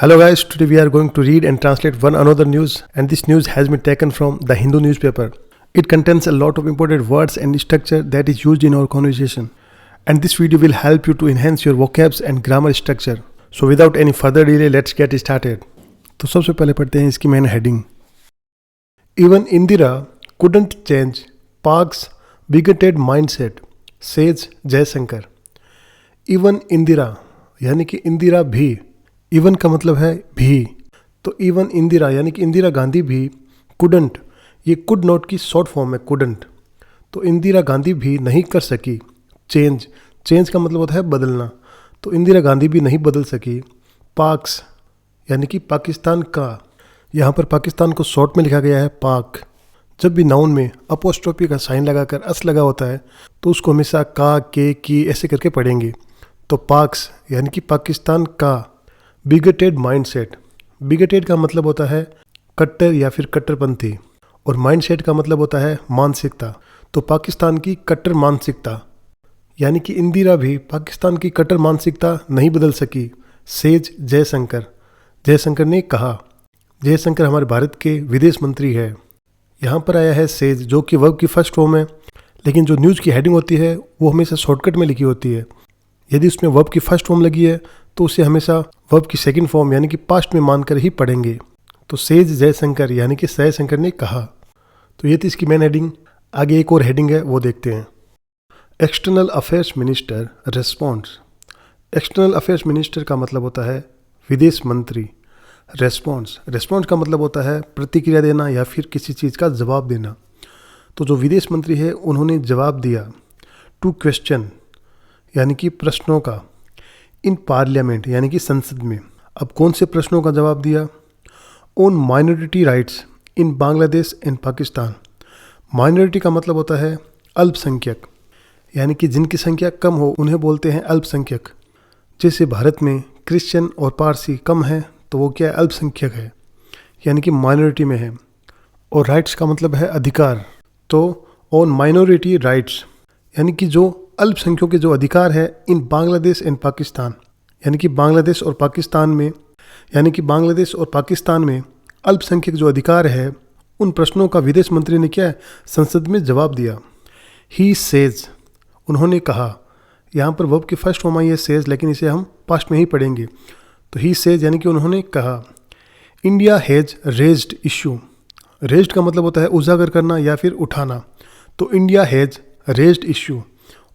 Hello guys, today we are going to read and translate one another news, and this news has been taken from the Hindu newspaper. It contains a lot of important words and structure that is used in our conversation, and this video will help you to enhance your vocabs and grammar structure. So without any further delay, let's get started. तो सबसे पहले पढ़ते हैं इसकी main heading. Even Indira couldn't change Pak's bigoted mindset, says Jaishankar. Even Indira यानी कि इंदिरा भी, even का मतलब है भी, तो इवन इंदिरा यानी कि इंदिरा गांधी भी कुडंट, ये कुड नॉट की शॉर्ट फॉर्म है कुडंट, तो इंदिरा गांधी भी नहीं कर सकी चेंज. चेंज का मतलब होता है बदलना, तो इंदिरा गांधी भी नहीं बदल सकी पाक्स यानी कि पाकिस्तान का. यहाँ पर पाकिस्तान को शॉर्ट में लिखा गया है पाक. जब भी नाउन में अपोस्ट्रोफी का साइन लगाकर अस लगा होता है तो उसको हमेशा का, के, की ऐसे करके पढ़ेंगे. तो पाक्स यानी कि पाकिस्तान का. बिगटेड माइंडसेट, बिगटेड का मतलब होता है कट्टर या फिर कट्टरपंथी, और माइंडसेट का मतलब होता है मानसिकता. तो पाकिस्तान की कट्टर मानसिकता यानी कि इंदिरा भी पाकिस्तान की कट्टर मानसिकता नहीं बदल सकी. सेज जयशंकर, जयशंकर ने कहा. जयशंकर हमारे भारत के विदेश मंत्री है. यहाँ पर आया है सेज जो कि वर्ब की फर्स्ट फॉर्म है, लेकिन जो न्यूज़ की हेडिंग होती है वो हमेशा शॉर्टकट में लिखी होती है. यदि उसमें वर्ब की फर्स्ट फॉर्म लगी है तो उसे हमेशा वर्ब की सेकंड फॉर्म यानी कि पास्ट में मानकर ही पढ़ेंगे. तो सेज जयशंकर यानी कि जयशंकर ने कहा. तो ये थी इसकी मेन हेडिंग. आगे एक और हेडिंग है वो देखते हैं. External affairs minister responds. External affairs minister का मतलब होता है विदेश मंत्री. रेस्पॉन्स, रेस्पॉन्स का मतलब होता है प्रतिक्रिया देना या फिर किसी चीज़ का जवाब देना. तो जो विदेश मंत्री है उन्होंने जवाब दिया टू क्वेश्चन यानी कि प्रश्नों का, इन पार्लियामेंट यानी कि संसद में. अब कौन से प्रश्नों का जवाब दिया? On minority rights in Bangladesh and Pakistan. Minority का मतलब होता है अल्पसंख्यक, यानी कि जिनकी संख्या कम हो उन्हें बोलते हैं अल्पसंख्यक. जैसे भारत में क्रिश्चियन और पारसी कम है तो वो क्या है, अल्पसंख्यक है, यानी कि माइनॉरिटी में है. और राइट्स का मतलब है अधिकार. तो ऑन माइनॉरिटी राइट्स यानी कि जो अल्पसंख्यकों के जो अधिकार है इन बांग्लादेश एंड पाकिस्तान, यानी कि बांग्लादेश और पाकिस्तान में, यानी कि बांग्लादेश और पाकिस्तान में अल्पसंख्यक जो अधिकार है उन प्रश्नों का विदेश मंत्री ने क्या है संसद में जवाब दिया. ही सेज, उन्होंने कहा. यहाँ पर वर्ब की फर्स्ट फॉर्म आई है सेज, लेकिन इसे हम पास्ट में ही पढ़ेंगे. तो ही सेज यानी कि उन्होंने कहा. India has raised issue. Raised का मतलब होता है उजागर करना या फिर उठाना. तो इंडिया हैज़ रेज्ड इशू,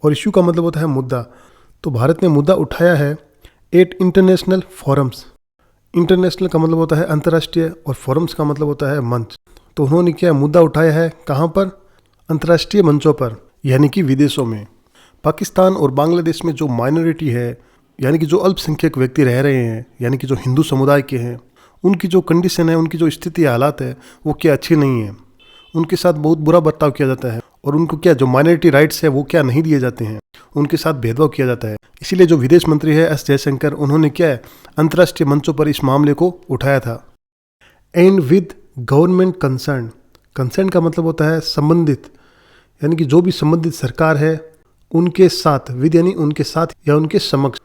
और इशू का मतलब होता है मुद्दा. तो भारत ने मुद्दा उठाया है एट इंटरनेशनल फोरम्स. इंटरनेशनल का मतलब होता है अंतर्राष्ट्रीय, और फोरम्स का मतलब होता है मंच. तो उन्होंने क्या मुद्दा उठाया है कहाँ पर? अंतर्राष्ट्रीय मंचों पर, यानी कि विदेशों में. पाकिस्तान और बांग्लादेश में जो माइनॉरिटी है यानी कि जो अल्पसंख्यक व्यक्ति रह रहे हैं, यानी कि जो हिंदू समुदाय के हैं, उनकी जो कंडीशन है, उनकी जो स्थिति हालात है वो क्या अच्छी नहीं है. उनके साथ बहुत बुरा बर्ताव किया जाता है, और उनको क्या जो माइनॉरिटी राइट्स है वो क्या नहीं दिए जाते हैं, उनके साथ भेदभाव किया जाता है. इसीलिए जो विदेश मंत्री है एस जयशंकर, उन्होंने क्या है अंतर्राष्ट्रीय मंचों पर इस मामले को उठाया था. And with government concern. Concern का मतलब होता है संबंधित, यानी कि जो भी संबंधित सरकार है उनके साथ, विद यानी उनके साथ या उनके समक्ष.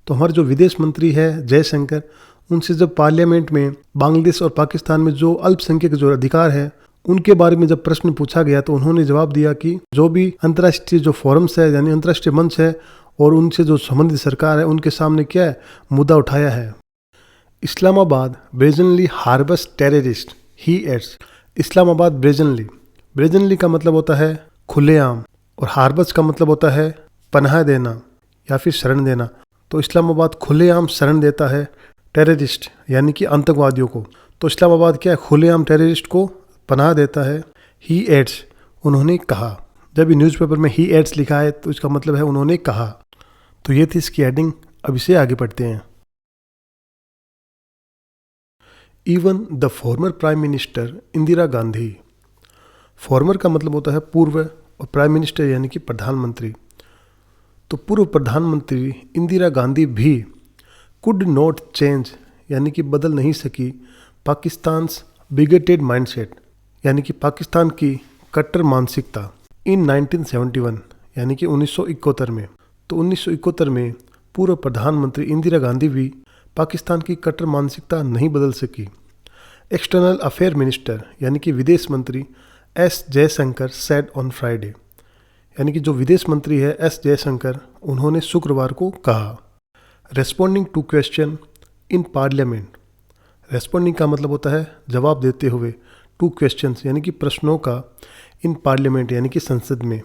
तो हमारे जो विदेश मंत्री है जयशंकर, उनसे जब पार्लियामेंट में बांग्लादेश और पाकिस्तान में जो अल्पसंख्यक जो अधिकार है उनके बारे में जब प्रश्न पूछा गया तो उन्होंने जवाब दिया कि जो भी अंतर्राष्ट्रीय जो फोरम्स है यानी अंतर्राष्ट्रीय मंच है और उनसे जो संबंधित सरकार है उनके सामने क्या है मुद्दा उठाया है. इस्लामाबाद ब्रेजनली हार्बस टेररिस्ट ही एड्स. इस्लामाबाद ब्रेजनली, ब्रेजनली का मतलब होता है खुलेआम, और हार्बस का मतलब होता है पनाह देना या फिर शरण देना. तो इस्लामाबाद खुलेआम शरण देता है टेररिस्ट यानी कि आतंकवादियों को. तो इस्लामाबाद क्या है खुलेआम टेररिस्ट को पनाह देता है. ही एड्स, उन्होंने कहा. जब ये न्यूज़पेपर में ही एड्स लिखा है तो इसका मतलब है उन्होंने कहा. तो ये थी इसकी हेडिंग. अब इसे आगे पढ़ते हैं. Even the former prime minister Indira Gandhi. Farmer का मतलब होता है पूर्व, और प्राइम मिनिस्टर यानी कि प्रधानमंत्री. तो पूर्व प्रधानमंत्री इंदिरा गांधी भी कुड नॉट चेंज यानी कि बदल नहीं सकी पाकिस्तान्स बिगेटेड माइंडसेट यानी कि पाकिस्तान की कट्टर मानसिकता इन 1971 यानी कि 1971 में. तो 1971 में पूर्व प्रधानमंत्री इंदिरा गांधी भी पाकिस्तान की कट्टर मानसिकता नहीं बदल सकी। एक्सटर्नल अफेयर मिनिस्टर यानी कि विदेश मंत्री S Jaishankar said on Friday, यानी कि जो विदेश मंत्री है एस जयशंकर, उन्होंने शुक्रवार को कहा responding to question in parliament. Responding का मतलब होता है जवाब देते हुए, टू क्वेश्चंस यानी कि प्रश्नों का, इन पार्लियामेंट यानी कि संसद में,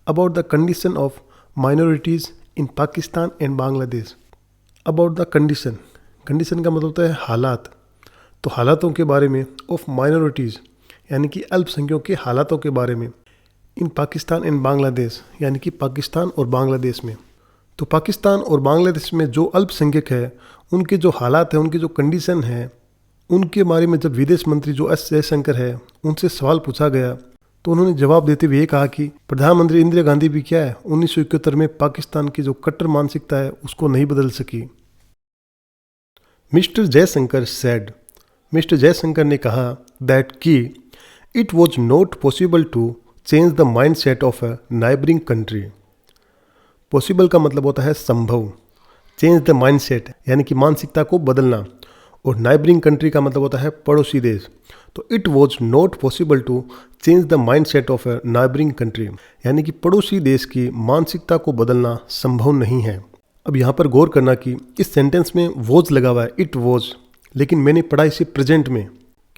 about the condition of minorities in Pakistan and Bangladesh. About the condition, condition का मतलब होता है हालात, तो हालातों के बारे में, ऑफ माइनॉरिटीज़ यानी कि अल्पसंख्यकों के हालातों के बारे में, इन पाकिस्तान एंड बांग्लादेश यानी कि पाकिस्तान और बांग्लादेश में। तो पाकिस्तान और बांग्लादेश में जो अल्पसंख्यक है उनके जो हालात हैं, उनकी जो कंडीशन है, उनके बारे में जब विदेश मंत्री जो एस जयशंकर है उनसे सवाल पूछा गया तो उन्होंने जवाब देते हुए ये कहा कि प्रधानमंत्री इंदिरा गांधी भी क्या है 1971 में पाकिस्तान की जो कट्टर मानसिकता है उसको नहीं बदल सकी। Mister Jaishankar said, mister Jaishankar ने कहा दैट कि it was not possible to change the mindset of a neighbouring country. Possible का मतलब होता है संभव, चेंज द माइंड सेट यानी कि मानसिकता को बदलना, और नाइबरिंग कंट्री का मतलब होता है पड़ोसी देश। तो it was not possible to change the mindset of a neighbouring country यानी कि पड़ोसी देश की मानसिकता को बदलना संभव नहीं है। अब यहाँ पर गौर करना कि इस सेंटेंस में वॉज लगा हुआ है, इट वॉज, लेकिन मैंने पढ़ा इसे प्रेजेंट में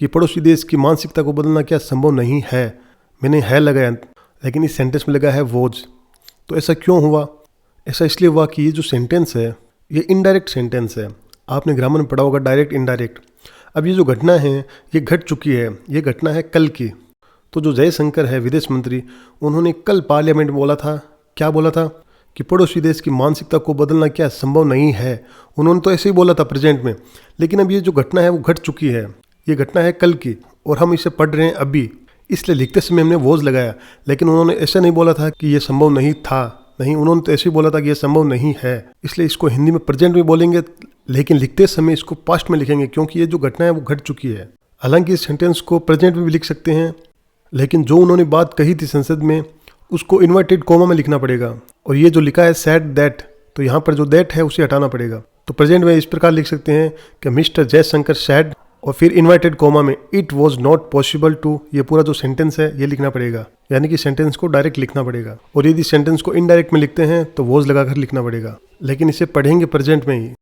कि पड़ोसी देश की मानसिकता को बदलना क्या संभव नहीं है, मैंने है लगाया, लेकिन इस सेंटेंस में लगा है वॉज। तो ऐसा क्यों हुआ? ऐसा इसलिए हुआ कि ये जो सेंटेंस है ये इनडायरेक्ट सेंटेंस है। आपने ग्रामर में पढ़ा होगा डायरेक्ट इनडायरेक्ट। अब ये जो घटना है ये घट चुकी है, ये घटना है कल की। तो जो जयशंकर है विदेश मंत्री, उन्होंने कल पार्लियामेंट में बोला था, क्या बोला था कि पड़ोसी देश की मानसिकता को बदलना क्या संभव नहीं है। उन्होंने तो ऐसे ही बोला था प्रेजेंट में, लेकिन अब ये जो घटना है वो घट चुकी है, ये घटना है कल की और हम इसे पढ़ रहे हैं अभी, इसलिए लिखते समय हमने वॉज लगाया। लेकिन उन्होंने ऐसा नहीं बोला था कि ये संभव नहीं था, नहीं, उन्होंने तो ऐसे ही बोला था कि ये संभव नहीं है, इसलिए इसको हिंदी में प्रेजेंट में बोलेंगे, लेकिन लिखते समय इसको पास्ट में लिखेंगे क्योंकि ये जो घटना है वो घट चुकी है। हालांकि इस सेंटेंस को प्रेजेंट में भी लिख सकते हैं, लेकिन जो उन्होंने बात कही थी संसद में उसको इन्वर्टेड कोमा में लिखना पड़ेगा, और ये जो लिखा है सैड दैट, तो यहाँ पर जो दैट है उसे हटाना पड़ेगा। तो प्रेजेंट में इस प्रकार लिख सकते हैं कि मिस्टर जयशंकर सैड, और फिर इन्वर्टेड कोमा में it was not possible to, ये पूरा जो सेंटेंस है ये लिखना पड़ेगा, यानी कि सेंटेंस को डायरेक्ट लिखना पड़ेगा। और यदि सेंटेंस को इनडायरेक्ट में लिखते हैं तो वॉज लगाकर लिखना पड़ेगा, लेकिन इसे पढ़ेंगे प्रेजेंट में ही,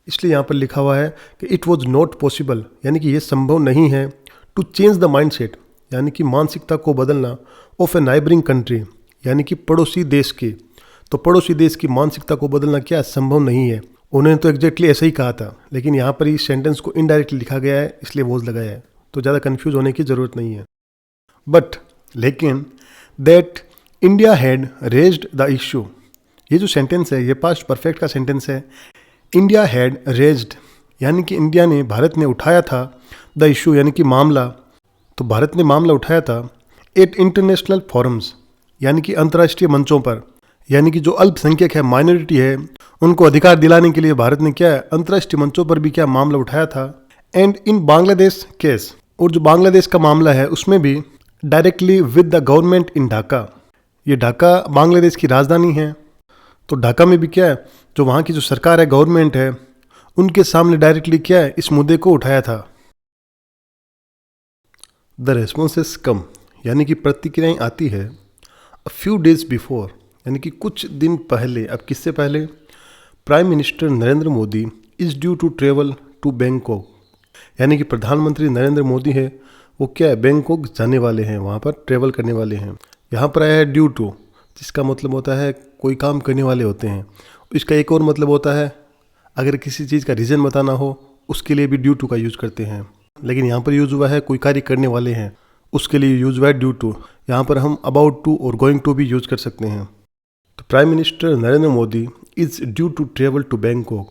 इसलिए यहाँ पर लिखा हुआ है कि इट वॉज नॉट पॉसिबल, यानी कि ये संभव नहीं है, to change the mind set यानी कि मानसिकता को बदलना, ऑफ ए नाइबरिंग कंट्री यानी कि पड़ोसी देश की। तो पड़ोसी देश की मानसिकता को बदलना क्या संभव नहीं है, उन्होंने तो एग्जैक्टली ऐसा ही कहा था, लेकिन यहाँ पर इस सेंटेंस को इनडायरेक्टली लिखा गया है इसलिए वॉज लगाया है, तो ज़्यादा कन्फ्यूज होने की ज़रूरत नहीं है। बट लेकिन that India had raised the issue, ये जो सेंटेंस है ये पास्ट परफेक्ट का सेंटेंस है। इंडिया हैड रेज्ड यानी कि इंडिया ने, भारत ने उठाया था, द इशू यानी कि मामला, तो भारत ने मामला उठाया था, एट इंटरनेशनल फोरम्स यानी कि अंतर्राष्ट्रीय मंचों पर, यानी कि जो अल्पसंख्यक है, माइनॉरिटी है, उनको अधिकार दिलाने के लिए भारत ने क्या है अंतर्राष्ट्रीय मंचों पर भी क्या मामला उठाया था। एंड इन बांग्लादेश केस, और जो बांग्लादेश का मामला है उसमें भी directly with the government in Dhaka, ये ढाका बांग्लादेश की राजधानी है, तो ढाका में भी क्या है जो वहाँ की जो सरकार है, गवर्नमेंट है, उनके सामने डायरेक्टली क्या है इस मुद्दे को उठाया था। द रेस्पॉन्सेस कम यानी कि प्रतिक्रियाएं आती है अ फ्यू डेज बिफोर यानी कि कुछ दिन पहले। अब किससे पहले? Prime minister Narendra Modi is due to travel to Bangkok, यानी कि प्रधानमंत्री नरेंद्र मोदी है वो क्या है बैंकॉक जाने वाले हैं, वहाँ पर ट्रेवल करने वाले हैं। यहाँ पर आया है ड्यू टू, जिसका मतलब होता है कोई काम करने वाले होते हैं। इसका एक और मतलब होता है अगर किसी चीज़ का रीज़न बताना हो उसके लिए भी ड्यू टू का यूज़ करते हैं, लेकिन यहाँ पर यूज़ हुआ है कोई कार्य करने वाले हैं उसके लिए यूज़ हुआ है ड्यू टू। यहाँ पर हम अबाउट टू और गोइंग टू भी यूज़ कर सकते हैं। तो prime minister Narendra Modi is due to travel to Bangkok,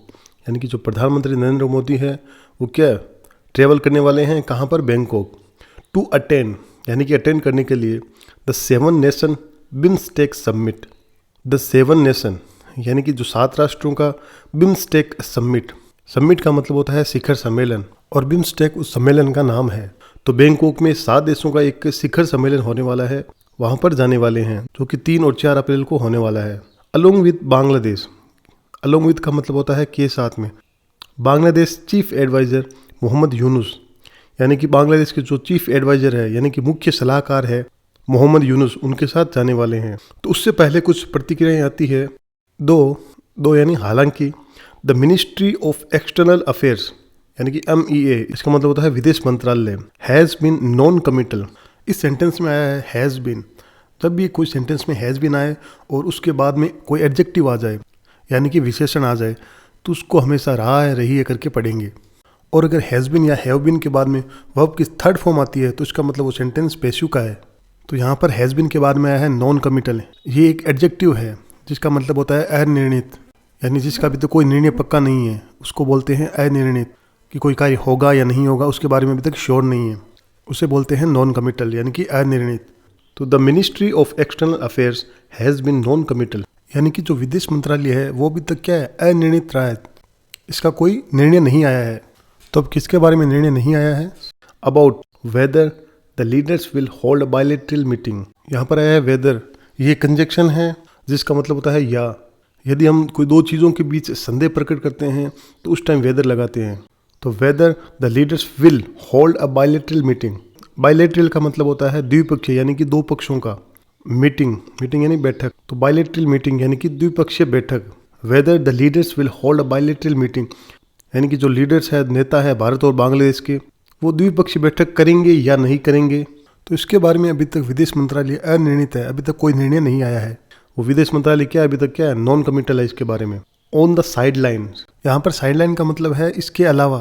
यानी कि जो प्रधानमंत्री नरेंद्र मोदी है वो क्या ट्रेवल करने वाले हैं, कहाँ पर? बैंकॉक। टू अटेंड यानी कि अटेंड करने के लिए the 7 nation BIMSTEC summit, the 7 nation यानी कि जो 7 राष्ट्रों का बिम्स्टेक समिट, समिट का मतलब होता है शिखर सम्मेलन, और बिम्स्टेक उस सम्मेलन का नाम है। तो बैंकॉक में 7 देशों का एक शिखर सम्मेलन होने वाला है, वहाँ पर जाने वाले हैं, जो कि 3 और 4 अप्रैल को होने वाला है। Along with Bangladesh, along with का मतलब होता है के साथ में, बांग्लादेश चीफ एडवाइज़र मोहम्मद यूनुस, यानी कि बांग्लादेश के जो चीफ एडवाइज़र है यानी कि मुख्य सलाहकार है मोहम्मद यूनुस, उनके साथ जाने वाले हैं। तो उससे पहले कुछ प्रतिक्रियाएं आती है। दो यानी हालांकि the ministry of external affairs यानी कि MEA, इसका मतलब होता है विदेश मंत्रालय, हैज़ बीन नॉन कमिटल। इस सेंटेंस में आया है हैज़ बीन। जब भी कोई सेंटेंस में हैज़ बीन आए और उसके बाद में कोई एडजेक्टिव आ जाए यानी कि विशेषण आ जाए तो उसको हमेशा रहा है रही है करके पढ़ेंगे। और अगर हैज़ बीन या हैव बीन के बाद में वर्ब की थर्ड फॉर्म आती है तो इसका मतलब वो सेंटेंस पैसिव का है। तो यहाँ पर हैज़ बीन के बाद में आया है नॉन कमिटल। ये एक एडजेक्टिव है जिसका मतलब होता है अनिर्णित, यानी जिसका अभी तक कोई निर्णय पक्का नहीं है उसको बोलते हैं अनिर्णित, कि कोई कार्य होगा या नहीं होगा उसके बारे में अभी तक श्योर नहीं है, उसे बोलते हैं नॉन कमिटल यानी कि अनिर्णित। तो the ministry of external affairs has been non committal, यानी कि जो विदेश मंत्रालय है वो अभी तक क्या है, अनिर्णित रहा है, इसका कोई निर्णय नहीं आया है। तो अब किसके बारे में निर्णय नहीं आया है? About whether the leaders will hold a bilateral meeting. यहाँ पर आया है वेदर, ये कंजक्शन है जिसका मतलब होता है या। यदि हम कोई दो चीज़ों के बीच संदेह प्रकट करते हैं तो उस टाइम वेदर लगाते हैं। तो whether the leaders will hold a bilateral meeting. Bilateral का मतलब होता है द्विपक्षीय यानी कि दो पक्षों का, मीटिंग यानी बैठक, तो बायलैटरल मीटिंग यानी कि द्विपक्षीय बैठक। Whether the leaders will hold a bilateral meeting यानी कि जो लीडर्स है, नेता है भारत और बांग्लादेश के, वो द्विपक्षीय बैठक करेंगे या नहीं करेंगे, तो इसके बारे में अभी तक विदेश मंत्रालय अनिर्णित है, अभी तक कोई निर्णय नहीं आया है। वो विदेश मंत्रालय क्या है, अभी तक क्या है, नॉन कमिटल है इसके बारे में। ऑन द साइड लाइन, यहाँ पर साइड लाइन का मतलब है इसके अलावा।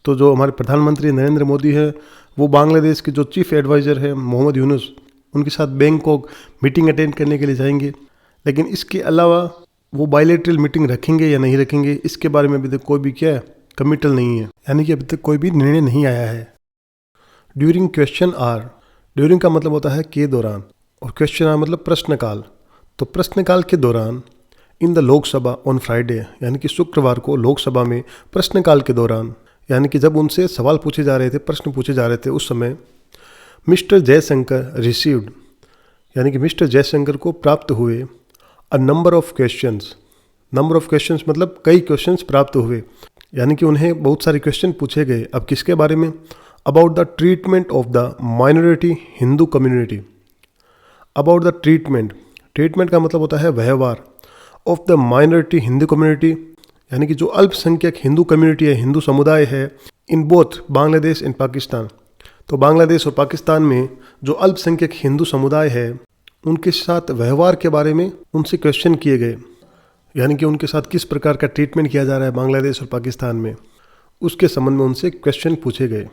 तो जो हमारे प्रधानमंत्री नरेंद्र मोदी है वो बांग्लादेश के जो चीफ एडवाइज़र है मोहम्मद यूनुस, उनके साथ बैंकॉक मीटिंग अटेंड करने के लिए जाएंगे। लेकिन इसके अलावा वो बायलैटरल मीटिंग रखेंगे या नहीं रखेंगे इसके बारे में अभी तक कोई भी क्या है, कमिटल नहीं है, यानी कि अभी तक कोई भी निर्णय नहीं आया है। ड्यूरिंग क्वेश्चन आवर, ड्यूरिंग का मतलब होता है के दौरान, और क्वेश्चन आवर मतलब प्रश्नकाल। तो प्रश्नकाल के दौरान in the Lok Sabha on Friday, यानी कि शुक्रवार को लोकसभा में प्रश्नकाल के दौरान, यानी कि जब उनसे सवाल पूछे जा रहे थे, प्रश्न पूछे जा रहे थे, उस समय मिस्टर जयशंकर रिसीव्ड, यानी कि मिस्टर जयशंकर को प्राप्त हुए a number of questions. Number of questions मतलब कई क्वेश्चंस प्राप्त हुए, यानी कि उन्हें बहुत सारे क्वेश्चन पूछे गए। अब किसके बारे में? About the treatment of the minority Hindu community. About the treatment का मतलब होता है व्यवहार, of the minority Hindu community, यानी कि जो अल्पसंख्यक हिंदू कम्युनिटी है, हिंदू समुदाय है, in both Bangladesh and Pakistan. तो बांग्लादेश और पाकिस्तान में जो अल्पसंख्यक हिंदू समुदाय है उनके साथ व्यवहार के बारे में उनसे क्वेश्चन किए गए, यानी कि उनके साथ किस प्रकार का ट्रीटमेंट किया जा रहा है बांग्लादेश और पाकिस्तान में, उसके संबंध में उनसे क्वेश्चन पूछे गए।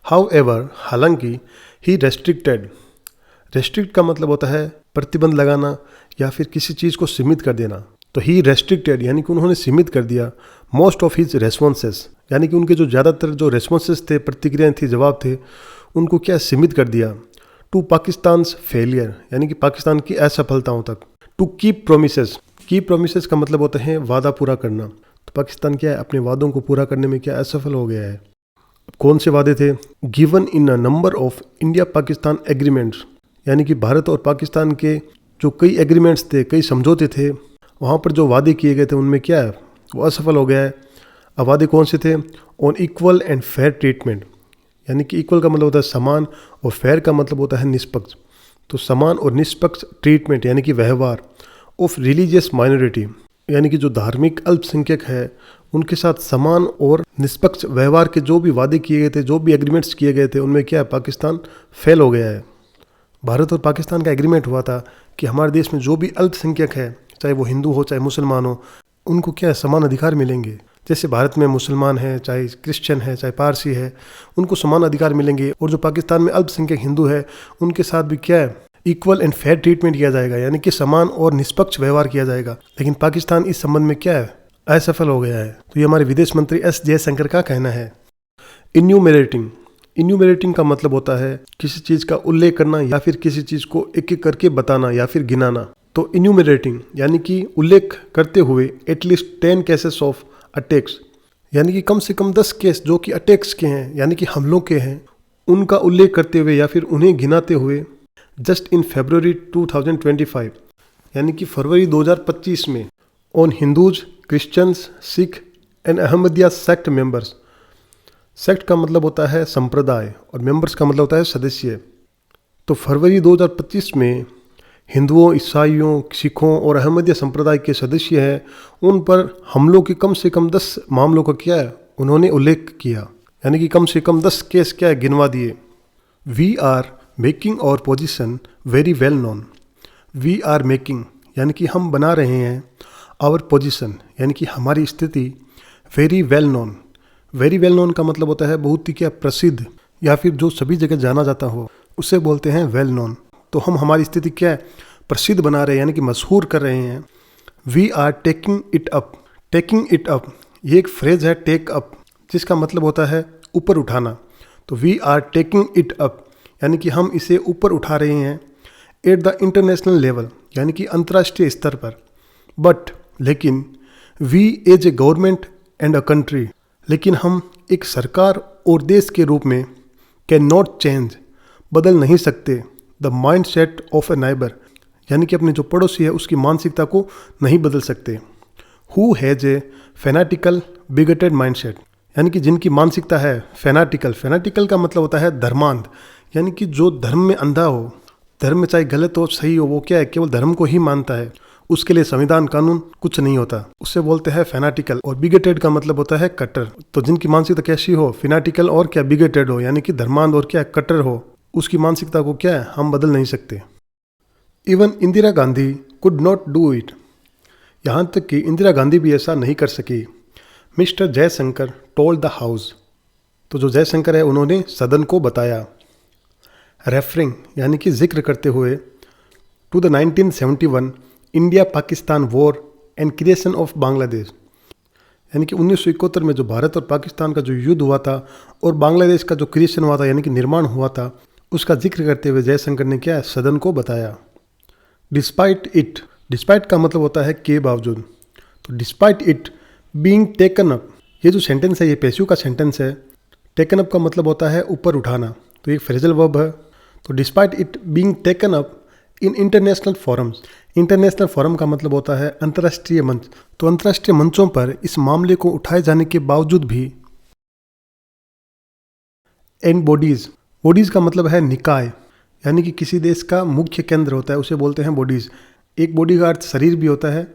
हाउएवर, हालांकि, ही रेस्ट्रिक्ट का मतलब होता है प्रतिबंध लगाना या फिर किसी चीज़ को सीमित कर देना। तो ही रेस्ट्रिक्टेड यानी कि उन्होंने सीमित कर दिया मोस्ट ऑफ हिज रेस्पॉन्सेस, यानी कि उनके जो ज़्यादातर जो रेस्पॉन्सेस थे, प्रतिक्रियाएं थी, जवाब थे, उनको क्या सीमित कर दिया। टू पाकिस्तान्स फेलियर, यानी कि पाकिस्तान की असफलताओं तक। टू कीप प्रोमिसेस का मतलब होता है वादा पूरा करना। तो पाकिस्तान क्या है, अपने वादों को पूरा करने में क्या असफल हो गया है। कौन से वादे थे? Given in a number of India Pakistan agreements, यानी कि भारत और पाकिस्तान के जो कई एग्रीमेंट्स थे, कई समझौते थे, वहाँ पर जो वादे किए गए थे उनमें क्या है, वो असफल हो गया है। अब वादे कौन से थे? On equal and fair treatment, यानी कि इक्वल का मतलब होता है समान और फेयर का मतलब होता है निष्पक्ष। तो समान और निष्पक्ष ट्रीटमेंट यानी कि व्यवहार ऑफ रिलीजियस माइनॉरिटी, यानी कि जो धार्मिक अल्पसंख्यक है उनके साथ समान और निष्पक्ष व्यवहार के जो भी वादे किए गए थे, जो भी एग्रीमेंट्स किए गए थे, उनमें क्या है, पाकिस्तान फेल हो गया है। भारत और पाकिस्तान का एग्रीमेंट हुआ था कि हमारे देश में जो भी अल्पसंख्यक है, चाहे वो हिंदू हो चाहे मुसलमान हो, उनको क्या है, समान अधिकार मिलेंगे। जैसे भारत में मुसलमान है, चाहे क्रिश्चियन है, चाहे पारसी है, उनको समान अधिकार मिलेंगे। और जो पाकिस्तान में अल्पसंख्यक हिंदू है उनके साथ भी क्या है, इक्वल एंड फेयर ट्रीटमेंट किया जाएगा, यानी कि समान और निष्पक्ष व्यवहार किया जाएगा। लेकिन पाकिस्तान इस संबंध में क्या है, असफल हो गया है। तो ये हमारे विदेश मंत्री एस जयशंकर का कहना है। इन्यूमरेटिंग का मतलब होता है किसी चीज़ का उल्लेख करना या फिर किसी चीज़ को एक एक करके बताना या फिर गिनाना। तो इन्यूमरेटिंग यानी कि उल्लेख करते हुए एटलीस्ट 10 केसेस ऑफ अटैक्स, यानी कि कम से कम 10 केस जो कि अटैक्स के हैं, यानी कि हमलों के हैं, उनका उल्लेख करते हुए या फिर उन्हें गिनाते हुए जस्ट इन फरवरी 2025, यानी कि फरवरी 2025 में on Hindus, Christians, Sikh and Ahmadiyya sect members. Sect का मतलब होता है संप्रदाय और मेंबर्स का मतलब होता है सदस्य। तो फरवरी 2025 में हिंदुओं, ईसाइयों, सिखों और अहमदिया संप्रदाय के सदस्य हैं, उन पर हमलों के कम से कम 10 मामलों का क्या है उन्होंने उल्लेख किया, यानी कि कम से कम 10 केस क्या है गिनवा दिए। We are making our position very well known. We are making यानी कि हम बना रहे हैं, आवर पोजीशन यानी कि हमारी स्थिति, very well known. Very well known का मतलब होता है बहुत ही क्या प्रसिद्ध, या फिर जो सभी जगह जाना जाता हो उसे बोलते हैं वेल नोन। तो हम हमारी स्थिति क्या है प्रसिद्ध बना रहे हैं, यानी कि मशहूर कर रहे हैं। We are taking it up. Taking it up ये एक फ्रेज है, टेक अप, जिसका मतलब होता है ऊपर उठाना। तो we are taking it up यानी कि हम इसे ऊपर उठा रहे हैं, एट द इंटरनेशनल लेवल यानी कि अंतर्राष्ट्रीय स्तर पर। बट लेकिन we as a government and a country, लेकिन हम एक सरकार और देश के रूप में कैन नॉट चेंज, बदल नहीं सकते, the mindset of A neighbour यानी कि अपने जो पड़ोसी है उसकी मानसिकता को नहीं बदल सकते। Who has a fanatical bigoted mind set यानी कि जिनकी मानसिकता है फेनाटिकल। फेनाटिकल का मतलब होता है धर्मांध, यानी कि जो धर्म में अंधा हो, धर्म में चाहे गलत हो सही हो, वो क्या है केवल धर्म को ही मानता है, उसके लिए संविधान कानून कुछ नहीं होता, उससे बोलते हैं फेनाटिकल। और बिगेटेड का मतलब होता है कट्टर। तो जिनकी मानसिकता कैसी हो, फेनाटिकल और क्या बिगेटेड हो, यानी कि धर्मांध और क्या कट्टर हो, उसकी मानसिकता को क्या है हम बदल नहीं सकते। Even Indira Gandhi could not do it. यहाँ तक कि इंदिरा गांधी भी ऐसा नहीं कर सकी। Mister Jaishankar told the house. तो जो जयशंकर है उन्होंने सदन को बताया। रेफरिंग यानी कि जिक्र करते हुए to the 1971 India Pakistan war and creation of Bangladesh, यानी कि 1971 में जो भारत और पाकिस्तान का जो युद्ध हुआ था और बांग्लादेश का जो क्रिएशन हुआ था यानी कि निर्माण हुआ था, उसका जिक्र करते हुए जयशंकर ने क्या सदन को बताया। डिस्पाइट इट, डिस्पाइट का मतलब होता है के बावजूद। तो despite it being taken up, ये जो सेंटेंस है ये पैसिव का सेंटेंस है। टेकन अप का मतलब होता है ऊपर उठाना, तो एक फ्रेजल वर्ब है। तो despite it being taken up in international forums. International forum का मतलब होता है अंतर्राष्ट्रीय मंच। तो अंतर्राष्ट्रीय मंचों पर इस मामले को उठाए जाने के बावजूद भी। एंड बॉडीज, बॉडीज का मतलब है निकाय, यानी कि किसी देश का मुख्य केंद्र होता है उसे बोलते हैं बॉडीज। एक बॉडी का अर्थ शरीर भी होता है,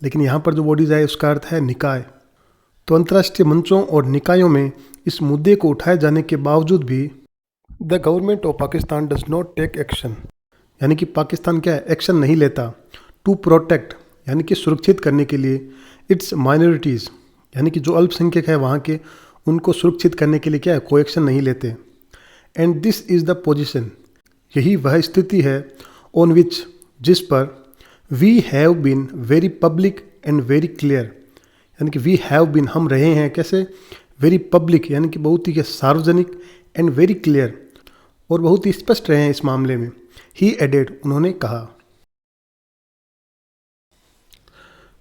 लेकिन यहाँ पर जो बॉडीज है उसका अर्थ है निकाय। तो अंतर्राष्ट्रीय मंचों और निकायों में इस मुद्दे को उठाए जाने के बावजूद भी the government of Pakistan does not take action, यानी कि पाकिस्तान क्या है एक्शन नहीं लेता। टू प्रोटेक्ट यानी कि सुरक्षित करने के लिए, इट्स माइनॉरिटीज़ यानी कि जो अल्पसंख्यक है वहाँ के, उनको सुरक्षित करने के लिए क्या है कोई एक्शन नहीं लेते। And this is the position, यही वह स्थिति है ऑन विच, जिस पर we have been very public and very clear, यानी कि वी हैव बीन हम रहे हैं कैसे, वेरी पब्लिक यानी कि बहुत ही सार्वजनिक, एंड वेरी क्लियर और बहुत ही स्पष्ट रहे हैं इस मामले में। ही एडेड उन्होंने कहा।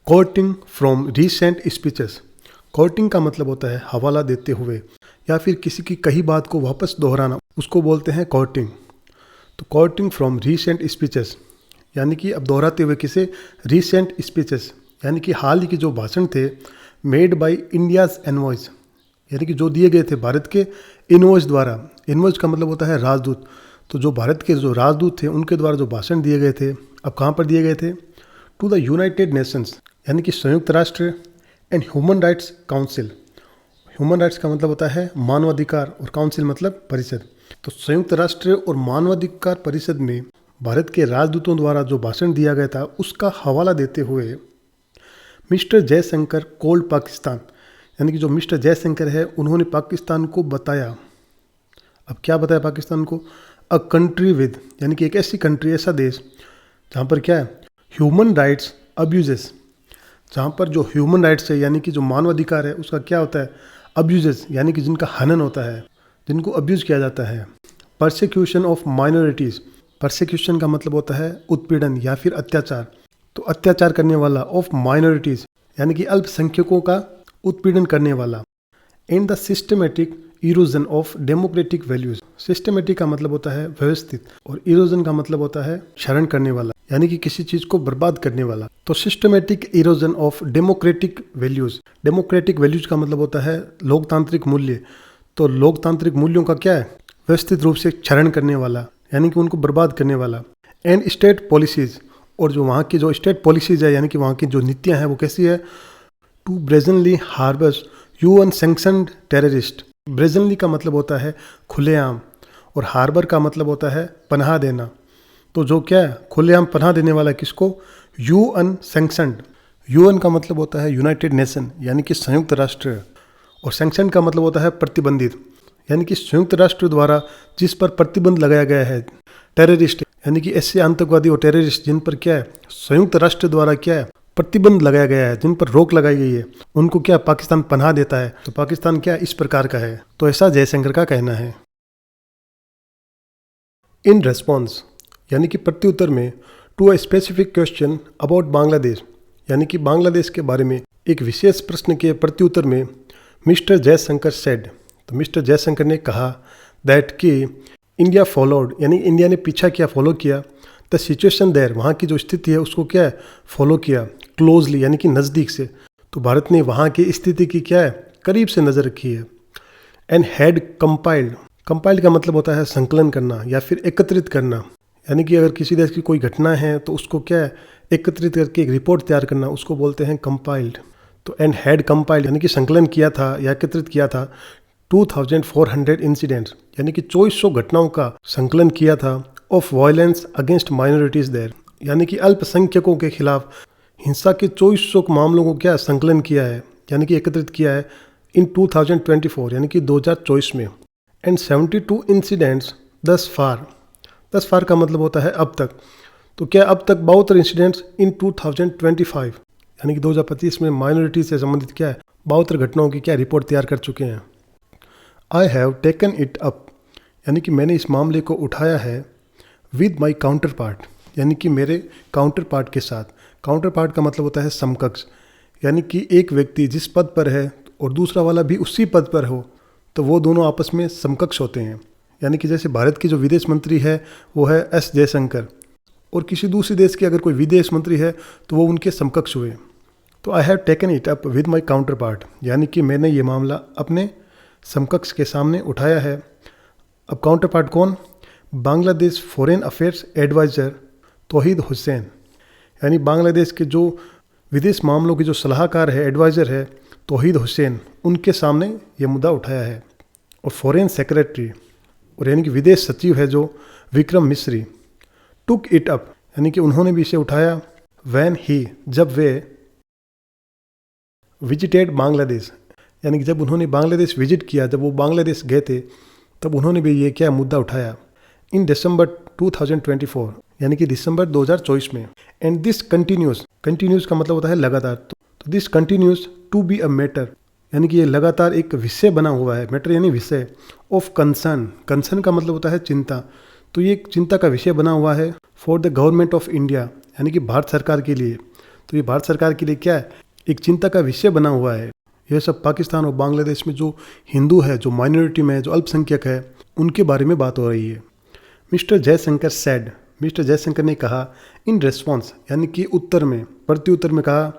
Coating from recent speeches. Coating का मतलब होता है हवाला देते हुए या फिर किसी की कही बात को वापस दोहराना, उसको बोलते हैं कोटिंग। तो कोटिंग फ्रॉम रीसेंट स्पीचेस यानी कि अब दोहराते हुए किसे, रीसेंट स्पीचेस यानी कि हाल ही के जो भाषण थे, मेड बाय इंडियाज एनवॉइस यानी कि जो दिए गए थे भारत के इनवॉइस द्वारा। इनवॉइस का मतलब होता है राजदूत। तो जो भारत के जो राजदूत थे उनके द्वारा जो भाषण दिए गए थे, अब कहाँ पर दिए गए थे, टू द यूनाइटेड नेशंस यानी कि संयुक्त राष्ट्र and human rights council. Human rights का मतलब होता है मानवाधिकार और काउंसिल मतलब परिषद। तो संयुक्त राष्ट्र और मानवाधिकार परिषद में भारत के राजदूतों द्वारा जो भाषण दिया गया था उसका हवाला देते हुए मिस्टर जयशंकर कोल्ड पाकिस्तान, यानी कि जो मिस्टर जयशंकर है उन्होंने पाकिस्तान को बताया। अब क्या बताया पाकिस्तान को, अ कंट्री विद यानी कि एक ऐसी कंट्री, ऐसा देश जहाँ पर क्या है ह्यूमन राइट्स अब्यूजेस, जहाँ पर जो ह्यूमन राइट्स है यानी कि जो मानवाधिकार है उसका क्या होता है अब्यूजेस, यानी कि जिनका हनन होता है, जिनको अब्यूज़ किया जाता है। परसिक्यूशन ऑफ माइनॉरिटीज़, परसिक्यूशन का मतलब होता है उत्पीड़न या फिर अत्याचार। तो अत्याचार करने वाला, ऑफ माइनॉरिटीज़ यानी कि अल्पसंख्यकों का उत्पीड़न करने वाला। And the systematic erosion of democratic values, systematic का मतलब होता है व्यवस्थित और इरोजन का मतलब होता है क्षरण करने वाला, यानी कि किसी चीज को बर्बाद करने वाला। तो systematic erosion of democratic values, democratic values का मतलब होता है लोकतांत्रिक मूल्य। तो लोकतांत्रिक मूल्यों का क्या है, व्यवस्थित रूप से क्षरण करने वाला, यानी कि उनको बर्बाद करने वाला। एंड स्टेट पॉलिसीज, और जो वहाँ की जो स्टेट पॉलिसीज है यानी कि वहाँ की जो नीतियाँ हैं वो कैसी है, to brazenly harbours UN sanctioned terrorist. Brazenly का मतलब होता है खुलेआम और हार्बर का मतलब होता है पनाह देना। तो जो क्या है खुलेआम पनाह देने वाला किसको, यूएन सैंक्शनड। यूएन का मतलब होता है यूनाइटेड नेशन यानी कि संयुक्त राष्ट्र, और सैंक्शन का मतलब होता है प्रतिबंधित, यानी कि संयुक्त राष्ट्र द्वारा जिस पर प्रतिबंध लगाया गया है। टेररिस्ट यानी कि ऐसे आतंकवादी और टेररिस्ट जिन पर क्या है संयुक्त राष्ट्र द्वारा क्या है प्रतिबंध लगाया गया है, जिन पर रोक लगाई गई है, उनको क्या पाकिस्तान पनाह देता है। तो पाकिस्तान क्या इस प्रकार का है, तो ऐसा जयशंकर का कहना है। इन रेस्पॉन्स यानी कि प्रत्युत्तर में, to a specific question about Bangladesh, यानी कि बांग्लादेश के बारे में एक विशेष प्रश्न के प्रत्युत्तर में मिस्टर जयशंकर सेड, तो मिस्टर जयशंकर ने कहा दैट कि इंडिया फॉलोड, यानी इंडिया ने पीछा किया, फॉलो किया, द सिचुएशन देयर, वहाँ की जो स्थिति है उसको क्या है फॉलो किया, क्लोजली यानी कि नज़दीक से। तो भारत ने वहाँ की स्थिति की क्या है करीब से नज़र रखी है। एंड हैड कंपाइल्ड, कंपाइल्ड का मतलब होता है संकलन करना या फिर एकत्रित करना, यानी कि अगर किसी देश की कोई घटना है तो उसको क्या है एकत्रित करके एक रिपोर्ट तैयार करना, उसको बोलते हैं कंपाइल्ड। तो एंड हैड कंपाइल्ड यानी कि संकलन किया था या एकत्रित किया था 2400 इंसिडेंट्स, यानी कि 2400 घटनाओं का संकलन किया था of violence against minorities there, यानी कि अल्पसंख्यकों के खिलाफ हिंसा के 2400 मामलों को क्या संकलन किया है यानी कि एकत्रित किया है इन 2024 यानी कि 2024 में। एंड 72 इंसिडेंट्स दस फार का मतलब होता है अब तक। तो क्या अब तक 72 इंसिडेंट्स इन 2025 यानी कि 2025 में माइनॉरिटी से संबंधित क्या है 72 घटनाओं की क्या रिपोर्ट तैयार कर चुके हैं। I have taken it up, यानी कि मैंने इस मामले को उठाया है विद माई काउंटर पार्ट, यानी कि मेरे काउंटर पार्ट के साथ। काउंटर पार्ट का मतलब होता है समकक्ष, यानी कि एक व्यक्ति जिस पद पर है और दूसरा वाला भी उसी पद पर हो तो वो दोनों आपस में समकक्ष होते हैं। यानी कि जैसे भारत के जो विदेश मंत्री है वो है एस जयशंकर, और किसी दूसरे देश के अगर कोई विदेश मंत्री है तो वो उनके समकक्ष हुए। तो I have taken it up with my counter part, यानी कि मैंने ये मामला अपने समकक्ष के सामने उठाया है। अब काउंटर पार्ट कौन, बांग्लादेश फॉरेन अफेयर्स एडवाइज़र तौहीद हुसैन, यानी बांग्लादेश के जो विदेश मामलों के जो सलाहकार है एडवाइज़र है तौहीद हुसैन, उनके सामने ये मुद्दा उठाया है। और फॉरेन सेक्रेटरी और यानी कि विदेश सचिव है जो Vikram Misri, took it up, यानी कि उन्होंने भी इसे उठाया वैन ही, जब वे विजिटेड बांग्लादेश, यानी कि जब उन्होंने बांग्लादेश विजिट किया, जब वो बांग्लादेश गए थे तब उन्होंने भी ये क्या मुद्दा उठाया इन दिसंबर 2024, यानी कि दिसंबर 2024 में। एंड दिस कंटिन्यूस, कंटिन्यूस का मतलब होता है लगातार, तो this continues to be a matter, यानी कि ये लगातार एक विषय बना हुआ है, मैटर यानी विषय, ऑफ कंसर्न, कंसर्न का मतलब होता है चिंता, तो ये एक चिंता का विषय बना हुआ है for the government of India, यानी कि भारत सरकार के लिए। तो ये भारत सरकार के लिए क्या है एक चिंता का विषय बना हुआ है। यह सब पाकिस्तान और बांग्लादेश में जो हिंदू है, जो माइनॉरिटी में है, जो अल्पसंख्यक है, उनके बारे में बात हो रही है। Mister Jaishankar said, mister Jaishankar ने कहा इन रेस्पॉन्स, यानी कि उत्तर में, प्रत्युत्तर में कहा,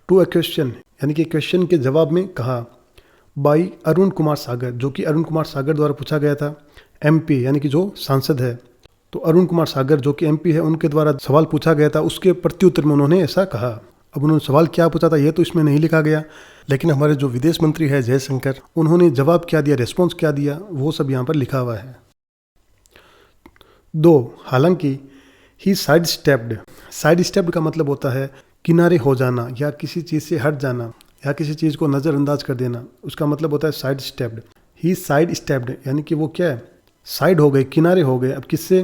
टू अ क्वेश्चन, यानी कि क्वेश्चन के जवाब में कहा, बाई अरुण कुमार सागर, जो कि अरुण कुमार सागर द्वारा पूछा गया था, एमपी यानी कि जो सांसद है। तो अरुण कुमार सागर जो कि एमपी है उनके द्वारा सवाल पूछा गया था, उसके प्रत्युत्तर में उन्होंने ऐसा कहा। अब उन्होंने सवाल क्या पूछा था ये तो इसमें नहीं लिखा गया, लेकिन हमारे जो विदेश मंत्री है जयशंकर, उन्होंने जवाब क्या दिया, रेस्पॉन्स क्या दिया, वो सब यहाँ पर लिखा हुआ है। दो, हालांकि ही साइड स्टेप्ड, साइड स्टेप्ड का मतलब होता है किनारे हो जाना या किसी चीज़ से हट जाना या किसी चीज़ को नज़रअंदाज कर देना, उसका मतलब होता है साइड स्टेप्ड। ही साइड स्टेप्ड यानी कि वो क्या है साइड हो गए, किनारे हो गए। अब किससे,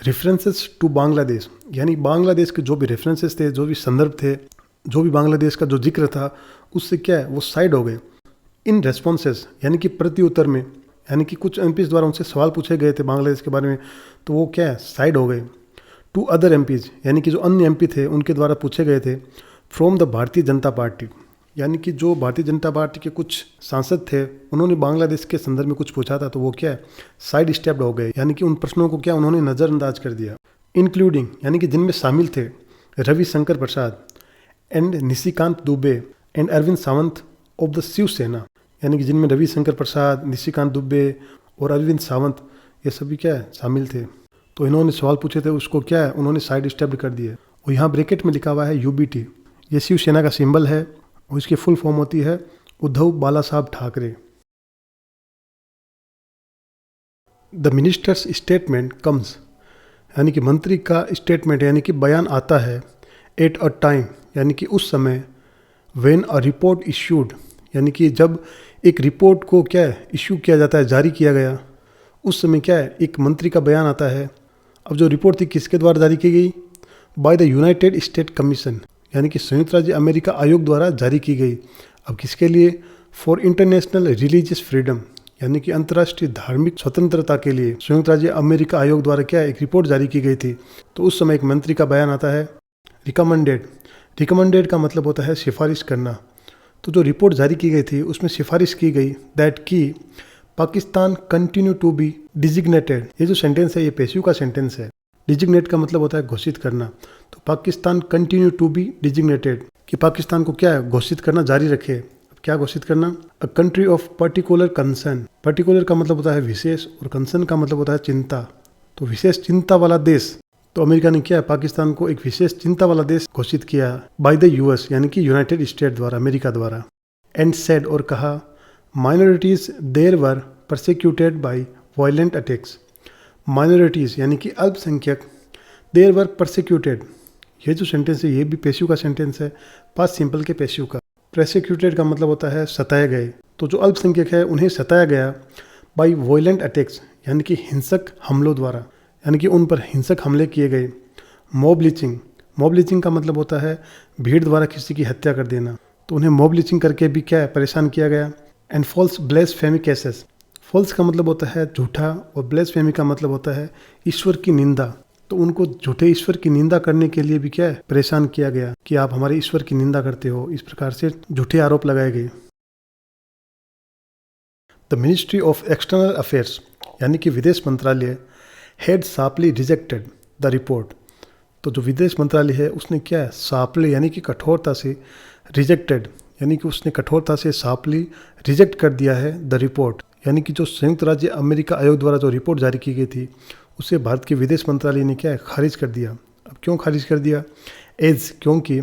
रेफरेंसेस टू बांग्लादेश, यानी बांग्लादेश के जो भी रेफरेंसेस थे, जो भी संदर्भ थे, जो भी बांग्लादेश का जो जिक्र था, उससे क्या है वो साइड हो गए। इन रेस्पॉन्सेस यानी कि प्रत्युत्तर में, यानी कि कुछ एमपीज द्वारा उनसे सवाल पूछे गए थे बांग्लादेश के बारे में, तो वो क्या है साइड हो गए। टू अदर एमपीज, यानी कि जो अन्य एमपी थे उनके द्वारा पूछे गए थे, from the Bharatiya Janata party, यानी कि जो भारतीय जनता पार्टी के कुछ सांसद थे उन्होंने बांग्लादेश के संदर्भ में कुछ पूछा था तो वो क्या है साइड स्टेप्ड हो गए, यानी कि उन प्रश्नों को क्या उन्होंने नज़रअंदाज कर दिया। इंक्लूडिंग यानी कि जिनमें शामिल थे Ravi Shankar Prasad and Nishikant Dubey and Arvind Sawant of the Shiv Sena, यानी कि जिनमें रविशंकर प्रसाद, निशिकांत दुबे और अरविंद सावंत ये सभी क्या है शामिल थे। तो इन्होंने सवाल पूछे थे उसको क्या है उन्होंने साइड स्टेप्ड कर दिए। और यहाँ ब्रैकेट में लिखा हुआ है UBT, ये शिवसेना का सिंबल है और इसकी फुल फॉर्म होती है उद्धव बाला साहब Thackeray. The ministers statement comes, यानी कि मंत्री का स्टेटमेंट यानी कि बयान आता है एट अ टाइम, यानी कि उस समय व्हेन अ रिपोर्ट इश्यूड, यानी कि जब एक रिपोर्ट को क्या है इश्यू किया जाता है, जारी किया गया, उस समय क्या है एक मंत्री का बयान आता है। अब जो रिपोर्ट थी किसके द्वारा जारी की गई? By the United state commission, यानी कि संयुक्त राज्य अमेरिका आयोग द्वारा जारी की गई। अब किसके लिए? फॉर इंटरनेशनल रिलीजियस फ्रीडम, यानी कि अंतर्राष्ट्रीय धार्मिक स्वतंत्रता के लिए संयुक्त राज्य अमेरिका आयोग द्वारा क्या एक रिपोर्ट जारी की गई थी। तो उस समय एक मंत्री का बयान आता है रिकमेंडेड। रिकमेंडेड का मतलब होता है सिफारिश करना। तो जो रिपोर्ट जारी की गई थी उसमें सिफारिश की गई दैट की Pakistan continue to be designated. ये जो सेंटेंस है ये पेशिव का सेंटेंस है। डिजिग्नेट का मतलब होता है घोषित करना। तो Pakistan continue to be designated, कि पाकिस्तान को क्या है घोषित करना जारी रखे। अब क्या घोषित करना? A country of particular concern. Particular का मतलब होता है विशेष और कंसर्न का मतलब होता है चिंता। तो विशेष चिंता वाला देश, तो अमेरिका ने क्या पाकिस्तान को एक विशेष चिंता वाला देश घोषित किया बाय द US, यानी कि यूनाइटेड स्टेट द्वारा, अमेरिका द्वारा। एंड सेड, और कहा minorities there were persecuted by violent attacks. Minorities यानी कि अल्पसंख्यक, देयर वर परसिक्यूटेड, ये जो सेंटेंस है ये भी पेशिव का सेंटेंस है, पास्ट सिंपल के पेशिव का। परसिक्यूटेड का मतलब होता है सताए गए। तो जो अल्पसंख्यक है उन्हें सताया गया बाय वायलेंट अटैक्स, यानी कि हिंसक हमलों द्वारा, यानी कि उन पर हिंसक हमले किए गए। मॉब लिंचिंग, मॉब लिंचिंग का मतलब होता है भीड़ द्वारा किसी की हत्या कर देना। तो उन्हें मॉब लिंचिंग करके भी क्या है परेशान किया गया। एंड फॉल्स ब्लेसफेमी केसेस, फॉल्स का मतलब होता है झूठा और ब्लेसफेमी का मतलब होता है ईश्वर की निंदा। तो उनको झूठे ईश्वर की निंदा करने के लिए भी क्या है परेशान किया गया कि आप हमारे ईश्वर की निंदा करते हो। इस प्रकार से झूठे आरोप लगाए गए। The ministry of external affairs, यानी कि विदेश मंत्रालय, had sharply rejected the report. तो जो विदेश मंत्रालय है उसने क्या है शार्पली यानी कि कठोरता से, रिजेक्टेड यानी कि उसने कठोरता से शार्पली रिजेक्ट कर दिया है द रिपोर्ट, यानी कि जो संयुक्त राज्य अमेरिका आयोग द्वारा जो रिपोर्ट जारी की गई थी उसे भारत के विदेश मंत्रालय ने क्या है खारिज कर दिया। अब क्यों खारिज कर दिया? एज, क्योंकि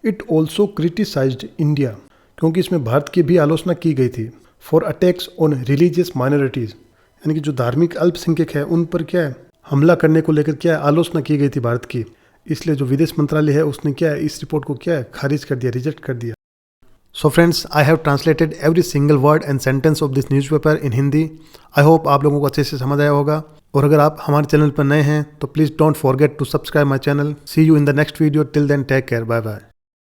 इट ऑल्सो क्रिटिसाइज्ड इंडिया, क्योंकि इसमें भारत की भी आलोचना की गई थी। For attacks on religious minorities, यानी कि जो धार्मिक अल्पसंख्यक है उन पर क्या है हमला करने को लेकर क्या है आलोचना की गई थी भारत की। इसलिए जो विदेश मंत्रालय है उसने क्या है इस रिपोर्ट को क्या है खारिज कर दिया, रिजेक्ट कर दिया। So friends, I have translated every single word and sentence of this newspaper in Hindi. I hope आप लोगों को अच्छे से समझ आया होगा। और अगर आप हमारे चैनल पर नए हैं तो please don't forget to subscribe my channel. See you in the next video. Till then take care, bye bye.